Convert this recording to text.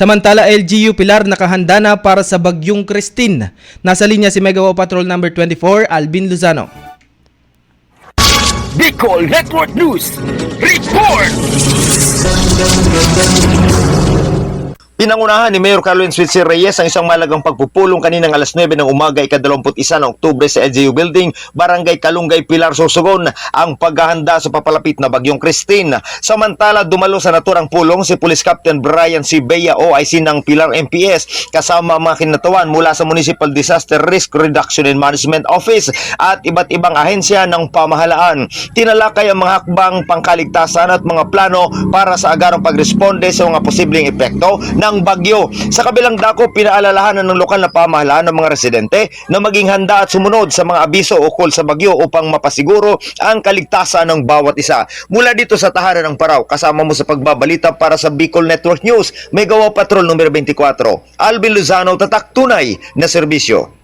Samantala, LGU Pilar nakahanda na para sa Bagyong Christine. Nasa linya si Mega Wow Patrol number 24, Alvin Luzano. Bicol Network News Report! Pinangunahan ni Mayor Carlo Switzer Reyes ang isang malagang pagpupulong kaninang alas 9 ng umaga ika-21 ng Oktubre sa LGU Building, Barangay Kalungay, Pilar, Sorsogon, ang paghahanda sa papalapit na Bagyong Christine. Samantala, dumalo sa naturang pulong si Police Captain Brian C. Bea OIC ng Pilar MPS kasama mga kinatawan mula sa Municipal Disaster Risk Reduction and Management Office at iba't ibang ahensya ng pamahalaan. Tinalakay ang mga hakbang pangkaligtasan at mga plano para sa agarang pagresponde sa mga posibleng epekto ng bagyo. Sa kabilang dako, pinaalalahanan ng lokal na pamahalaan ng mga residente na maging handa at sumunod sa mga abiso ukol sa bagyo upang mapasiguro ang kaligtasan ng bawat isa. Mula dito sa tahanan ng Parao, kasama mo sa pagbabalita para sa Bicol Network News, Mega Wow Patrol numero 24, Alvin Luzano, tatak tunay na serbisyo.